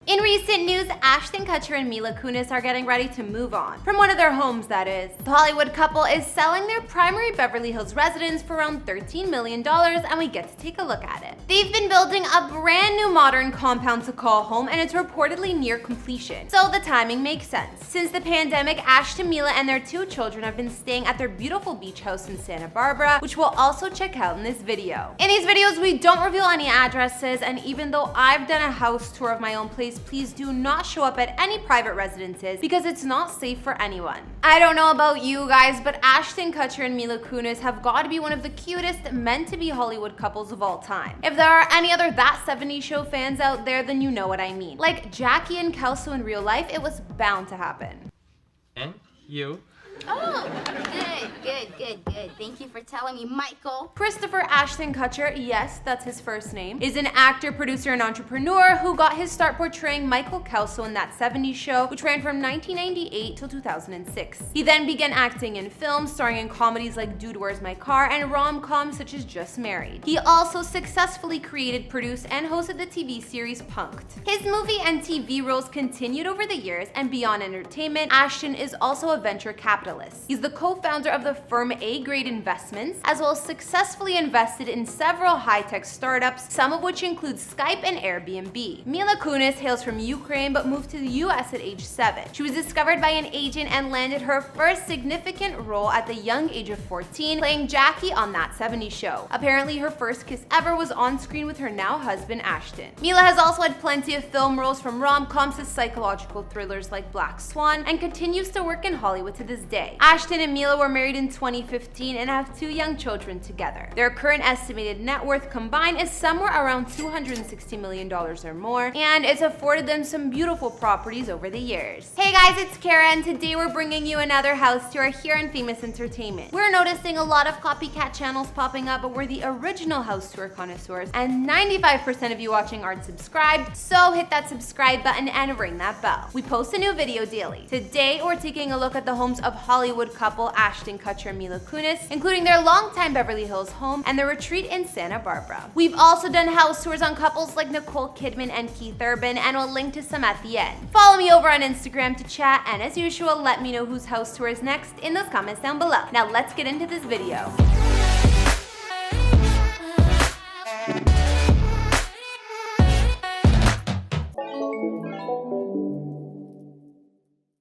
In recent news, Ashton Kutcher and Mila Kunis are getting ready to move on. From one of their homes, that is. The Hollywood couple is selling their primary Beverly Hills residence for around $13 million, and we get to take a look at it. They've been building a brand new modern compound to call home, and it's reportedly near completion. So the timing makes sense. Since the pandemic, Ashton, Mila, and their 2 children have been staying at their beautiful beach house in Santa Barbara, which we'll also check out in this video. In these videos, we don't reveal any addresses, and even though I've done a house tour of my own place, please do not show up at any private residences because it's not safe for anyone. I don't know about you guys, but Ashton Kutcher and Mila Kunis have got to be one of the cutest meant-to-be Hollywood couples of all time. If there are any other That 70s Show fans out there, then you know what I mean. Like Jackie and Kelso in real life, it was bound to happen. And you? Oh, good. Thank you for telling me, Michael. Christopher Ashton Kutcher, yes, that's his first name, is an actor, producer, and entrepreneur who got his start portraying Michael Kelso in That 70s Show, which ran from 1998 till 2006. He then began acting in films, starring in comedies like Dude, Where's My Car, and rom-coms such as Just Married. He also successfully created, produced, and hosted the TV series Punk'd. His movie and TV roles continued over the years, and beyond entertainment, Ashton is also a venture capitalist. He's the co-founder of the firm A-Grade Investments, as well as successfully invested in several high-tech startups, some of which include Skype and Airbnb. Mila Kunis hails from Ukraine but moved to the US at age 7. She was discovered by an agent and landed her first significant role at the young age of 14, playing Jackie on That 70s Show. Apparently, her first kiss ever was on screen with her now husband, Ashton. Mila has also had plenty of film roles, from rom-coms to psychological thrillers like Black Swan, and continues to work in Hollywood to this day. Ashton and Mila were married in 2015 and have 2 young children together. Their current estimated net worth combined is somewhere around $260 million or more, and it's afforded them some beautiful properties over the years. Hey guys, it's Kara, and today we're bringing you another house tour here on Famous Entertainment. We're noticing a lot of copycat channels popping up, but we're the original house tour connoisseurs, and 95% of you watching aren't subscribed, so hit that subscribe button and ring that bell. We post a new video daily. Today, we're taking a look at the homes of Hollywood couple Ashton Kutcher and Mila Kunis, including their longtime Beverly Hills home and their retreat in Santa Barbara. We've also done house tours on couples like Nicole Kidman and Keith Urban, and we'll link to some at the end. Follow me over on Instagram to chat, and as usual, let me know whose house tour is next in those comments down below. Now let's get into this video.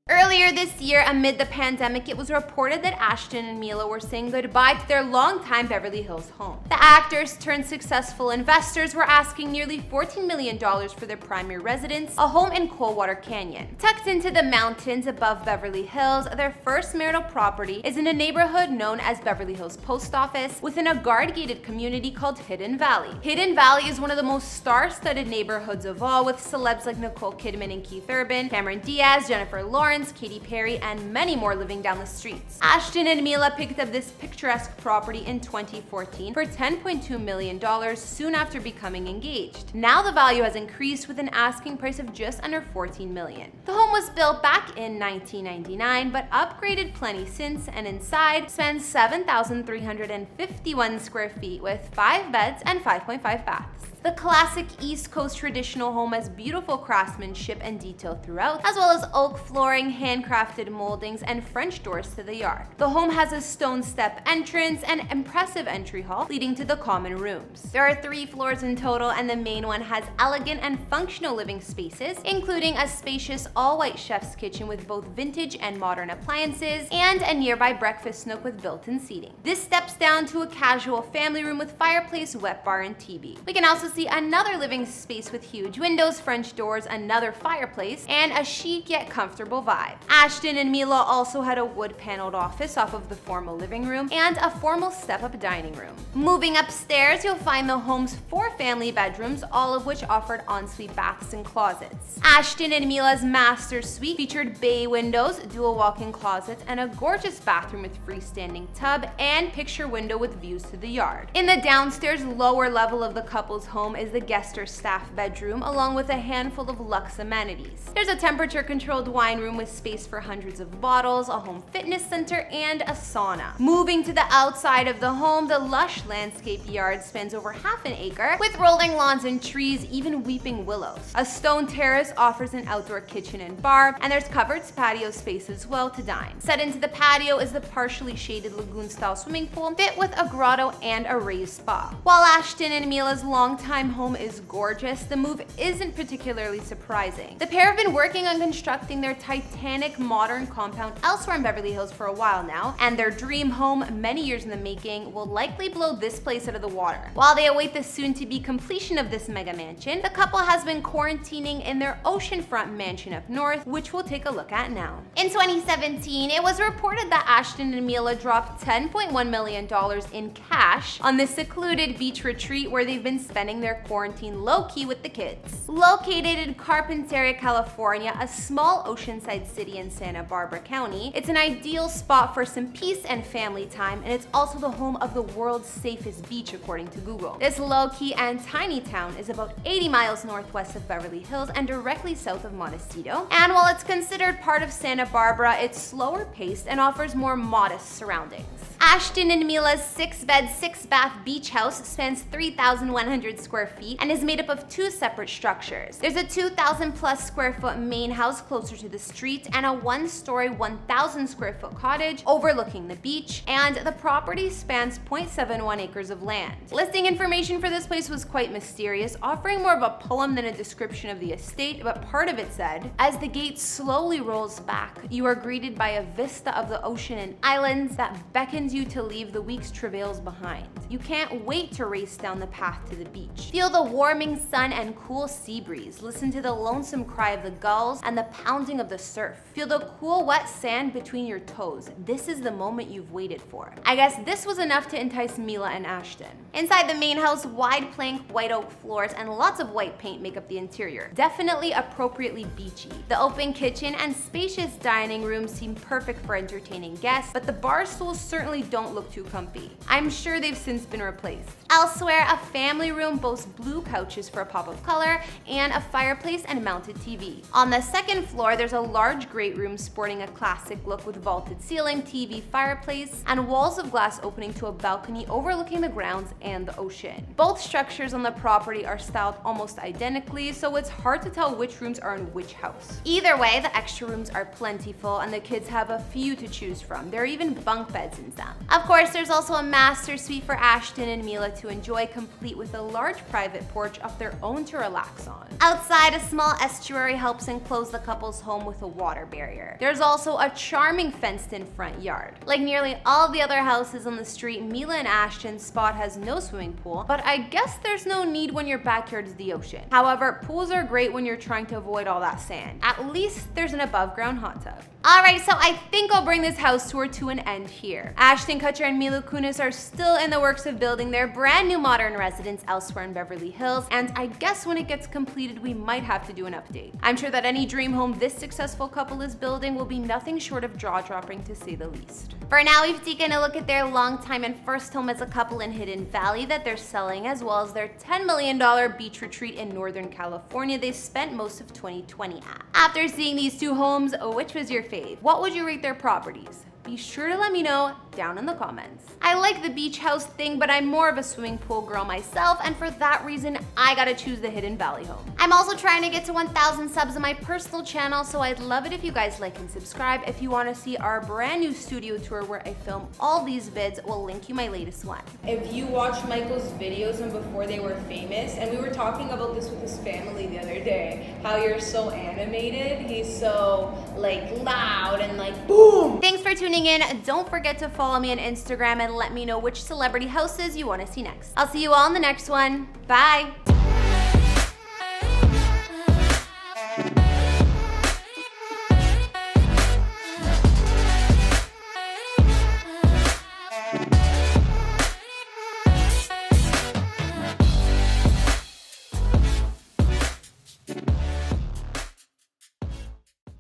Earlier this year, amid the pandemic, it was reported that Ashton and Mila were saying goodbye to their longtime Beverly Hills home. The actors turned successful investors were asking nearly $14 million for their primary residence, a home in Coldwater Canyon. Tucked into the mountains above Beverly Hills, their first marital property is in a neighborhood known as Beverly Hills Post Office, within a guard-gated community called Hidden Valley. Hidden Valley is one of the most star-studded neighborhoods of all, with celebs like Nicole Kidman and Keith Urban, Cameron Diaz, Jennifer Lawrence, Katy Perry, and many more living down the streets. Ashton and Mila picked up this picturesque property in 2014 for $10.2 million soon after becoming engaged. Now the value has increased with an asking price of just under $14 million. The home was built back in 1999 but upgraded plenty since, and inside spans 7,351 square feet with 5 beds and 5.5 baths. The classic East Coast traditional home has beautiful craftsmanship and detail throughout, as well as oak flooring, handcrafted moldings, and French doors to the yard. The home has a stone step entrance and impressive entry hall leading to the common rooms. There are 3 floors in total, and the main one has elegant and functional living spaces, including a spacious all-white chef's kitchen with both vintage and modern appliances, and a nearby breakfast nook with built-in seating. This steps down to a casual family room with fireplace, wet bar, and TV. We can also see another living space with huge windows, French doors, another fireplace, and a chic yet comfortable vibe. Ashton and Mila also had a wood-paneled office off of the formal living room and a formal step-up dining room. Moving upstairs, you'll find the home's 4 family bedrooms, all of which offered ensuite baths and closets. Ashton and Mila's master suite featured bay windows, dual walk-in closets, and a gorgeous bathroom with freestanding tub and picture window with views to the yard. In the downstairs lower level of the couple's home, home is the guest or staff bedroom, along with a handful of luxe amenities. There's a temperature-controlled wine room with space for hundreds of bottles, a home fitness center, and a sauna. Moving to the outside of the home, the lush landscape yard spans over half an acre, with rolling lawns and trees, even weeping willows. A stone terrace offers an outdoor kitchen and bar, and there's covered patio space as well to dine. Set into the patio is the partially shaded lagoon-style swimming pool, fit with a grotto and a raised spa. While Ashton and Mila's longtime home is gorgeous, the move isn't particularly surprising. The pair have been working on constructing their titanic modern compound elsewhere in Beverly Hills for a while now, and their dream home, many years in the making, will likely blow this place out of the water. While they await the soon-to-be completion of this mega mansion, the couple has been quarantining in their oceanfront mansion up north, which we'll take a look at now. In 2017, it was reported that Ashton and Mila dropped $10.1 million in cash on this secluded beach retreat where they've been spending their quarantine low-key with the kids. Located in Carpinteria, California, a small oceanside city in Santa Barbara County, it's an ideal spot for some peace and family time, and it's also the home of the world's safest beach according to Google. This low-key and tiny town is about 80 miles northwest of Beverly Hills and directly south of Montecito. And while it's considered part of Santa Barbara, it's slower paced and offers more modest surroundings. Ashton and Mila's 6-bed, 6-bath beach house spans 3,100 square feet and is made up of 2 separate structures. There's a 2,000+ square foot main house closer to the street and a 1-story, 1,000 square foot cottage overlooking the beach, and the property spans 0.71 acres of land. Listing information for this place was quite mysterious, offering more of a poem than a description of the estate, but part of it said, "As the gate slowly rolls back, you are greeted by a vista of the ocean and islands that beckons you to leave the week's travails behind. You can't wait to race down the path to the beach. Feel the warming sun and cool sea breeze. Listen to the lonesome cry of the gulls and the pounding of the surf. Feel the cool, wet sand between your toes. This is the moment you've waited for." I guess this was enough to entice Mila and Ashton. Inside the main house, wide plank white oak floors and lots of white paint make up the interior. Definitely appropriately beachy. The open kitchen and spacious dining room seem perfect for entertaining guests, but the bar stools certainly don't look too comfy. I'm sure they've since been replaced. Elsewhere, a family room boasts blue couches for a pop of color and a fireplace and mounted TV. On the second floor, there's a large great room sporting a classic look with vaulted ceiling, TV, fireplace, and walls of glass opening to a balcony overlooking the grounds and the ocean. Both structures on the property are styled almost identically, so it's hard to tell which rooms are in which house. Either way, the extra rooms are plentiful and the kids have a few to choose from. There are even bunk beds in some. Of course, there's also a master suite for Ashton and Mila to enjoy, complete with a large private porch of their own to relax on. Outside, a small estuary helps enclose the couple's home with a water barrier. There's also a charming fenced-in front yard. Like nearly all the other houses on the street, Mila and Ashton's spot has no swimming pool, but I guess there's no need when your backyard is the ocean. However, pools are great when you're trying to avoid all that sand. At least there's an above-ground hot tub. Alright, so I think I'll bring this house tour to an end here. Ashton Kutcher and Mila Kunis are still in the works of building their brand new modern residence elsewhere in Beverly Hills, and I guess when it gets completed, we might have to do an update. I'm sure that any dream home this successful couple is building will be nothing short of jaw-dropping, to say the least. For now, we've taken a look at their longtime and first home as a couple in Hidden Valley that they're selling, as well as their $10 million beach retreat in Northern California they spent most of 2020 at. After seeing these 2 homes, which was your fave? What would you rate their properties? Be sure to let me know down in the comments. I like the beach house thing, but I'm more of a swimming pool girl myself, and for that reason, I gotta choose the Hidden Valley home. I'm also trying to get to 1,000 subs on my personal channel, so I'd love it if you guys like and subscribe. If you want to see our brand new studio tour where I film all these vids, we'll link you my latest one. If you watched Michael's videos and before they were famous, and we were talking about this with his family the other day, how you're so animated, he's so like loud and like boom. Thanks for tuning in. Don't forget to follow me on Instagram and let me know which celebrity houses you want to see next. I'll see you all in the next one. Bye.